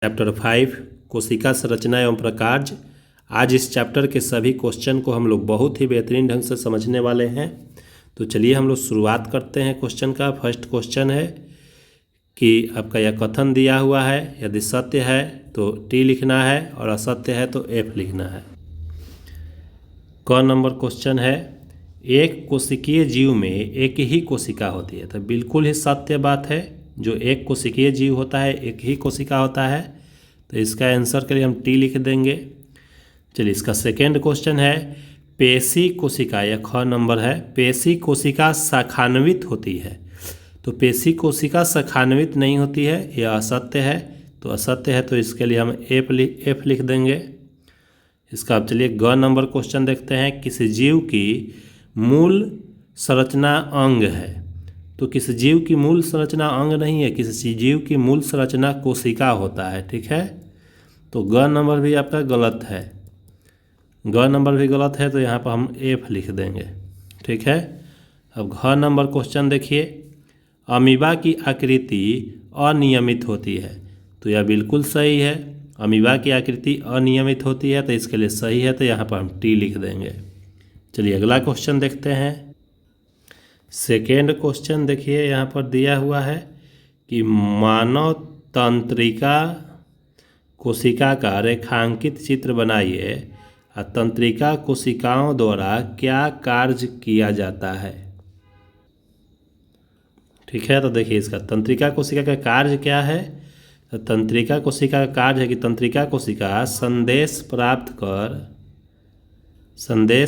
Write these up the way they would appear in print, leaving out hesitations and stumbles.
Chapter 5 कोशिका संरचना एवं प्रकार्य। आज इस चैप्टर के सभी क्वेश्चन को हम लोग बहुत ही बेहतरीन ढंग से समझने वाले हैं। तो चलिए हम लोग शुरुआत करते हैं क्वेश्चन का। फर्स्ट क्वेश्चन है कि आपका यह कथन दिया हुआ है, यदि सत्य है तो टी लिखना है और असत्य है तो एफ लिखना है। क नंबर क्वेश्चन है, एक कोशिकीय जीव में एक ही कोशिका होती है। तो बिल्कुल ही सत्य बात है, जो एक कोशिकीय जीव होता है एक ही कोशिका होता है। तो इसका आंसर के लिए हम टी लिख देंगे। चलिए इसका सेकेंड क्वेश्चन है, पेशी कोशिका, यह ख नंबर है, पेशी कोशिका शाखान्वित होती है। तो पेशी कोशिका शाखान्वित नहीं होती है, यह असत्य है। तो असत्य है तो इसके लिए हम एफ लिख देंगे। इसका अब चलिए ग नंबर क्वेश्चन देखते हैं, किसी जीव की मूल संरचना अंग है। तो किसी जीव की मूल संरचना अंग नहीं है, किसी जीव की मूल संरचना कोशिका होता है। ठीक है, तो ग नंबर भी आपका गलत है, ग नंबर भी गलत है, तो यहाँ पर हम एफ लिख देंगे। ठीक है, अब घ नंबर क्वेश्चन देखिए, अमीबा की आकृति अनियमित होती है। तो यह बिल्कुल सही है, अमीबा की आकृति अनियमित होती है, तो इसके लिए सही है, तो यहाँ पर हम टी लिख देंगे। चलिए अगला क्वेश्चन देखते हैं। सेकेंड क्वेश्चन देखिए, यहाँ पर दिया हुआ है कि मानव तंत्रिका कोशिका का रेखांकित चित्र बनाइए और तंत्रिका कोशिकाओं द्वारा क्या कार्य किया जाता है। ठीक है, तो देखिए इसका तंत्रिका कोशिका का कार्य क्या है। तो तंत्रिका कोशिका का कार्य है कि तंत्रिका कोशिका संदेश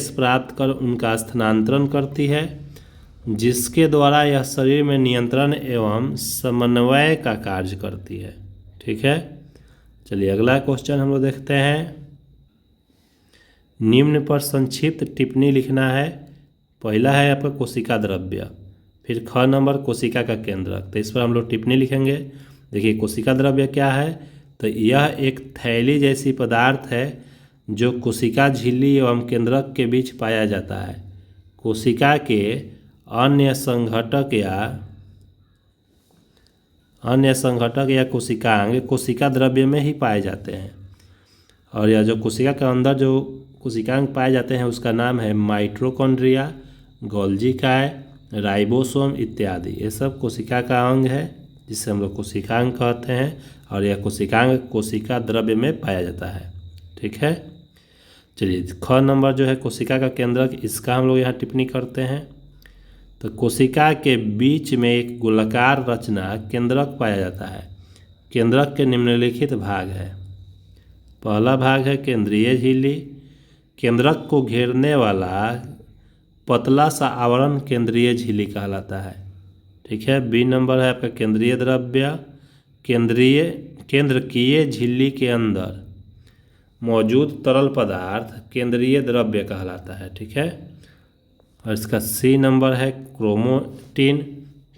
प्राप्त कर उनका स्थानांतरण करती है, जिसके द्वारा यह शरीर में नियंत्रण एवं समन्वय का कार्य करती है। ठीक है, चलिए अगला क्वेश्चन हम लोग देखते हैं। निम्न पर संक्षिप्त टिप्पणी लिखना है। पहला है आपका कोशिका द्रव्य, फिर ख नंबर कोशिका का केंद्रक। तो इस पर हम लोग टिप्पणी लिखेंगे। देखिए कोशिका द्रव्य क्या है, तो यह एक थैली जैसी पदार्थ है जो कोशिका झिल्ली एवं केंद्रक के बीच पाया जाता है। कोशिका के अन्य संघटक या कोशिकांग कोशिका द्रव्य में ही पाए जाते हैं। और यह जो कोशिका के अंदर जो कोशिकांग पाए जाते हैं उसका नाम है माइटोकॉन्ड्रिया, गोल्जी काय, राइबोसोम इत्यादि। ये सब कोशिका का अंग है जिसे हम लोग कोशिकांग कहते हैं, और यह कोशिकांग कोशिका द्रव्य में पाया जाता है। ठीक है, चलिए ख नंबर जो है कोशिका का केंद्रक, इसका हम लोग यहाँ टिप्पणी करते हैं। तो कोशिका के बीच में एक गोलाकार रचना केंद्रक पाया जाता है। केंद्रक के निम्नलिखित भाग है। पहला भाग है केंद्रीय झिल्ली, केंद्रक को घेरने वाला पतला सा आवरण केंद्रीय झिल्ली कहलाता है। ठीक है, बी नंबर है आपका केंद्रीय द्रव्य, केंद्रकीय झिल्ली के अंदर मौजूद तरल पदार्थ केंद्रीय द्रव्य कहलाता है। ठीक है, और इसका सी नंबर है क्रोमेटिन,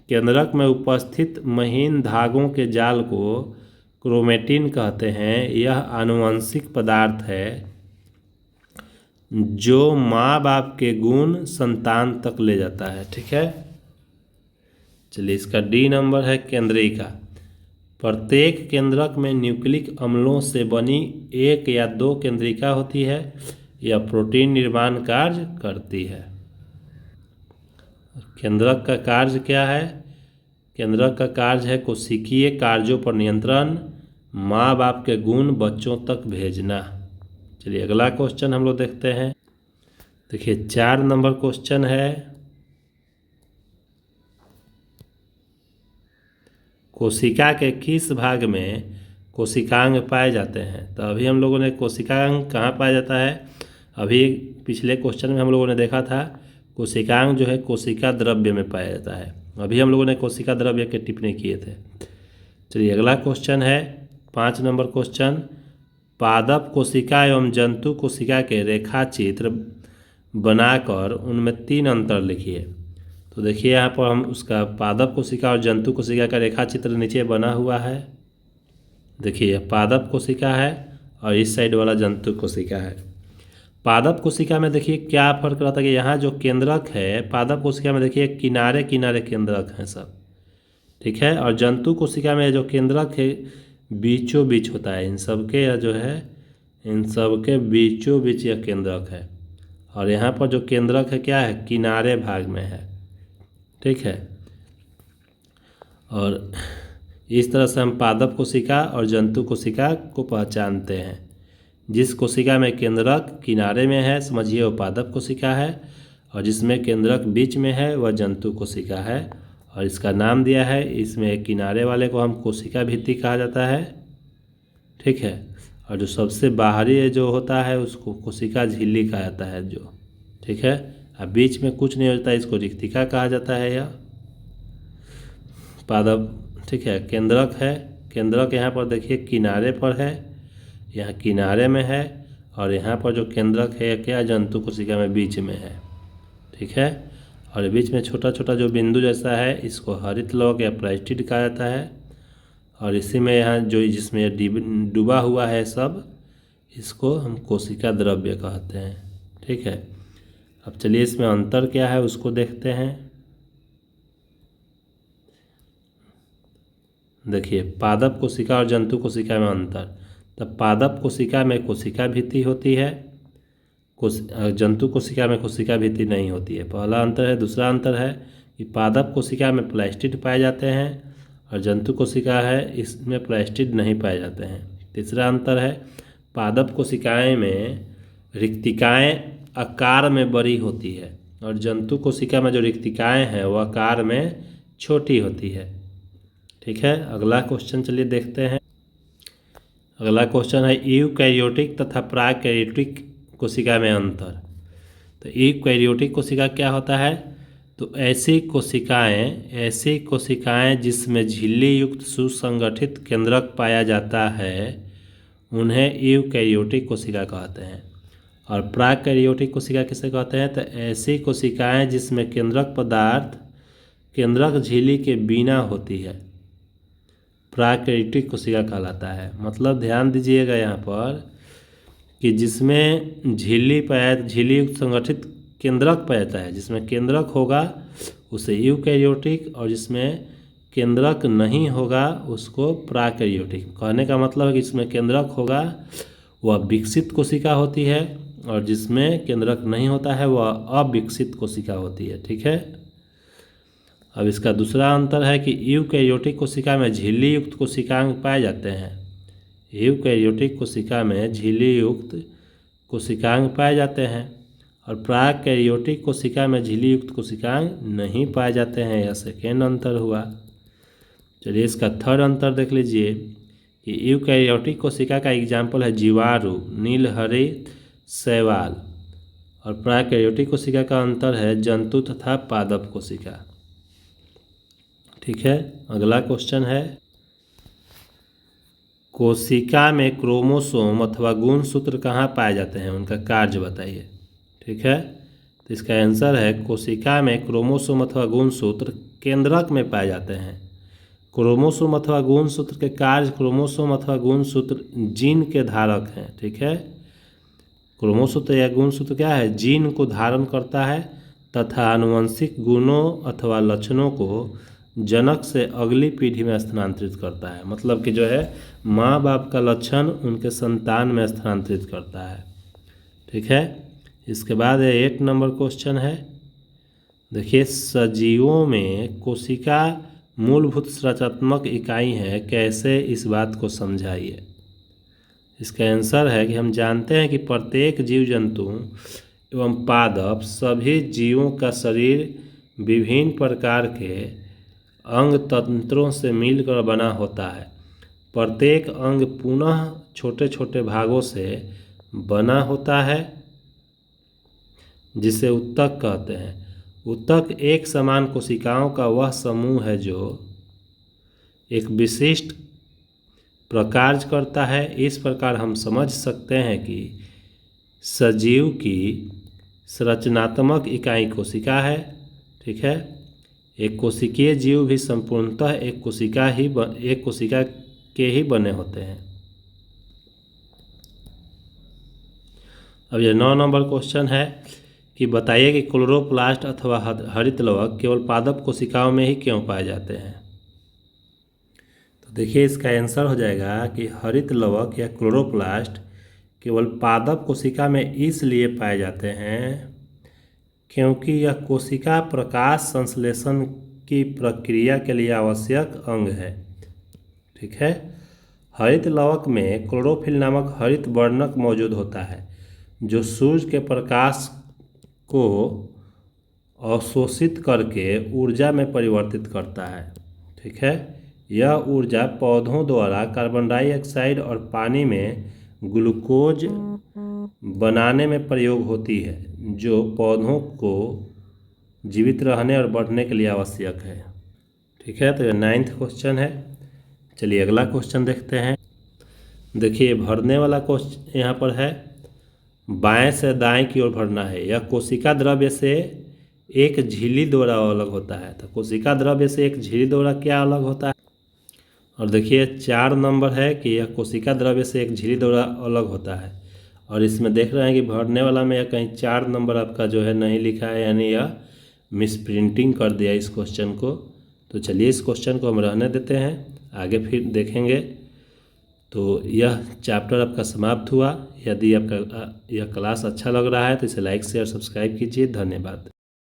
केंद्रक में उपस्थित महीन धागों के जाल को क्रोमेटिन कहते हैं। यह आनुवंशिक पदार्थ है जो माँ बाप के गुण संतान तक ले जाता है। ठीक है, चलिए इसका डी नंबर है केंद्रिका, प्रत्येक केंद्रक में न्यूक्लिक अम्लों से बनी एक या दो केंद्रिका होती है। यह प्रोटीन निर्माण कार्य करती है। केंद्रक का कार्य क्या है, केंद्रक का कार्य है कोशिकीय कार्यों पर नियंत्रण, माँ बाप के गुण बच्चों तक भेजना। चलिए अगला क्वेश्चन हम लोग देखते हैं। देखिए 4 नंबर क्वेश्चन है, कोशिका के किस भाग में कोशिकांग पाए जाते हैं। तो अभी हम लोगों ने कोशिकांग कहाँ पाया जाता है, अभी पिछले क्वेश्चन में हम लोगों ने देखा था कोशिकांग जो है कोशिका द्रव्य में पाया जाता है। अभी हम लोगों ने कोशिका द्रव्य के टिप्पणी किए थे। चलिए अगला क्वेश्चन है 5 नंबर क्वेश्चन, पादप कोशिका एवं जंतु कोशिका के रेखा चित्र बनाकर उनमें 3 अंतर लिखिए। तो देखिए यहाँ पर हम उसका पादप कोशिका और जंतु कोशिका का रेखा चित्र नीचे बना हुआ है। देखिए यह पादप कोशिका है और इस साइड वाला जंतु कोशिका है। पादप कोशिका में देखिए क्या फर्क रहता है कि यहाँ जो केंद्रक है पादप कोशिका में देखिए किनारे किनारे केंद्रक हैं सब। ठीक है, और जंतु कोशिका में जो केंद्रक है बीचों बीच होता है, इन सब के या जो है इन सब के बीचों बीच यह केंद्रक है। और यहाँ पर जो केंद्रक है क्या है, किनारे भाग में है। ठीक है, और इस तरह से हम पादप कोशिका और जंतु कोशिका को पहचानते हैं। जिस कोशिका में केंद्रक किनारे में है समझिए वो पादप कोशिका है, और जिसमें केंद्रक बीच में है वह जंतु कोशिका है। और इसका नाम दिया है, इसमें किनारे वाले को हम कोशिका भित्ति कहा जाता है। ठीक है, और जो सबसे बाहरी जो होता है उसको कोशिका झिल्ली कहा जाता है जो। ठीक है, अब बीच में कुछ नहीं होता, इसको रिक्तिका कहा जाता है या पादप। ठीक है, केंद्रक है, केंद्रक यहाँ पर देखिए किनारे पर है, यहाँ किनारे में है, और यहाँ पर जो केंद्रक है क्या जंतु कोशिका में बीच में है। ठीक है, और बीच में छोटा छोटा जो बिंदु जैसा है इसको हरित लवक या प्लास्टिड कहा जाता है। और इसी में यहाँ जो जिसमें डूबा हुआ है सब, इसको हम कोशिका द्रव्य कहते हैं। ठीक है, अब चलिए इसमें अंतर क्या है उसको देखते हैं। देखिए पादप कोशिका और जंतु कोशिका में अंतर। तब पादप कोशिका में कोशिका भित्ति होती है, जंतु कोशिका में कोशिका भित्ति नहीं होती है, पहला अंतर है। दूसरा अंतर है कि पादप कोशिका में प्लास्टिड पाए जाते हैं और जंतु कोशिका है इसमें प्लास्टिड नहीं पाए जाते हैं। तीसरा अंतर है पादप कोशिकाएं में रिक्तिकाएं आकार में बड़ी होती है और जंतु कोशिका में जो रिक्तिकाएं हैं वह आकार में छोटी होती है। ठीक है, अगला क्वेश्चन चलिए देखते हैं। अगला क्वेश्चन है यूकैरियोटिक तथा प्राकैरियोटिक कोशिका में अंतर। तो यूकैरियोटिक कोशिका क्या होता है, तो ऐसी कोशिकाएं जिसमें झिल्ली युक्त सुसंगठित केंद्रक पाया जाता है उन्हें यूकैरियोटिक कोशिका कहते हैं। और प्राकैरियोटिक कोशिका किसे कहते हैं, तो ऐसी कोशिकाएं जिसमें केंद्रक पदार्थ केंद्रक झिल्ली के बिना होती है प्राकैरियोटिक कोशिका कहलाता है। मतलब ध्यान दीजिएगा यहाँ पर कि जिसमें झिल्ली युक्त संगठित केंद्रक पाया जाता है, जिसमें केंद्रक होगा उसे यूकैरियोटिक और जिसमें केंद्रक नहीं होगा उसको प्राकैरियोटिक। कहने का मतलब है कि जिसमें केंद्रक होगा वह विकसित कोशिका होती है और जिसमें केंद्रक नहीं होता है वह अविकसित कोशिका होती है। ठीक है, अब इसका दूसरा अंतर है कि यूकैरियोटिक कोशिका में झिल्ली युक्त कोशिकांग पाए जाते हैं। यूकैरियोटिक कोशिका में झिल्ली युक्त कोशिकांग पाए जाते हैं और प्राकैरियोटिक कोशिका में झिल्ली युक्त कोशिकांग नहीं पाए जाते हैं। यह सेकेंड अंतर हुआ। चलिए इसका थर्ड अंतर देख लीजिए कि यूकैरियोटिक कोशिका का एग्जाम्पल है जीवाणु, नीलहरित शैवाल। और प्राकैरियोटिक कोशिका का अंतर है जंतु तथा पादप कोशिका। ठीक है, अगला क्वेश्चन है कोशिका में क्रोमोसोम अथवा गुणसूत्र कहाँ पाए जाते हैं, उनका कार्य बताइए। ठीक है, तो इसका आंसर है कोशिका में क्रोमोसोम अथवा गुणसूत्र केंद्रक में पाए जाते हैं। क्रोमोसोम अथवा गुणसूत्र के कार्य, क्रोमोसोम अथवा गुणसूत्र जीन के धारक हैं। ठीक है, क्रोमोसूत्र या गुणसूत्र क्या है, जीन को धारण करता है तथा आनुवंशिक गुणों अथवा लक्षणों को जनक से अगली पीढ़ी में स्थानांतरित करता है। मतलब कि जो है माँ बाप का लक्षण उनके संतान में स्थानांतरित करता है। ठीक है, इसके बाद 8 नंबर क्वेश्चन है। देखिए सजीवों में कोशिका मूलभूत संरचनात्मक इकाई है, कैसे इस बात को समझाइए। इसका आंसर है कि हम जानते हैं कि प्रत्येक जीव जंतु एवं पादप सभी जीवों का शरीर विभिन्न प्रकार के अंग तंत्रों से मिलकर बना होता है। प्रत्येक अंग पुनः छोटे छोटे भागों से बना होता है जिसे उत्तक कहते हैं। उत्तक एक समान कोशिकाओं का वह समूह है जो एक विशिष्ट प्रकार करता है। इस प्रकार हम समझ सकते हैं कि सजीव की संरचनात्मक इकाई कोशिका है। ठीक है, एक कोशिकीय जीव भी संपूर्णतः एक कोशिका के ही बने होते हैं। अब यह 9 नंबर क्वेश्चन है कि बताइए कि क्लोरोप्लास्ट अथवा हरित लवक केवल पादप कोशिकाओं में ही क्यों पाए जाते हैं। तो देखिए इसका आंसर हो जाएगा कि हरित लवक या क्लोरोप्लास्ट केवल पादप कोशिका में इसलिए पाए जाते हैं क्योंकि यह कोशिका प्रकाश संश्लेषण की प्रक्रिया के लिए आवश्यक अंग है। ठीक है। हरित लवक में क्लोरोफिल नामक हरित वर्णक मौजूद होता है जो सूर्य के प्रकाश को अवशोषित करके ऊर्जा में परिवर्तित करता है। ठीक है। यह ऊर्जा पौधों द्वारा कार्बन डाइऑक्साइड और पानी में ग्लूकोज बनाने में प्रयोग होती है जो पौधों को जीवित रहने और बढ़ने के लिए आवश्यक है। ठीक है। तो यह 9th क्वेश्चन है। चलिए अगला क्वेश्चन देखते हैं। देखिए भरने वाला क्वेश्चन यहाँ पर है, बाएं से दाएं की ओर भरना है। यह कोशिका द्रव्य से एक झिल्ली द्वारा अलग होता है। तो कोशिका द्रव्य से एक झिल्ली द्वारा क्या अलग होता है? और देखिए 4 नंबर है कि यह कोशिका द्रव्य से एक झिल्ली द्वारा अलग होता है। और इसमें देख रहे हैं कि भरने वाला में यह कहीं 4 नंबर आपका जो है नहीं लिखा है, यानी यह मिसप्रिंटिंग कर दिया इस क्वेश्चन को। तो चलिए इस क्वेश्चन को हम रहने देते हैं, आगे फिर देखेंगे। तो यह चैप्टर आपका समाप्त हुआ। यदि आपका यह क्लास अच्छा लग रहा है तो इसे लाइक शेयर सब्सक्राइब कीजिए। धन्यवाद।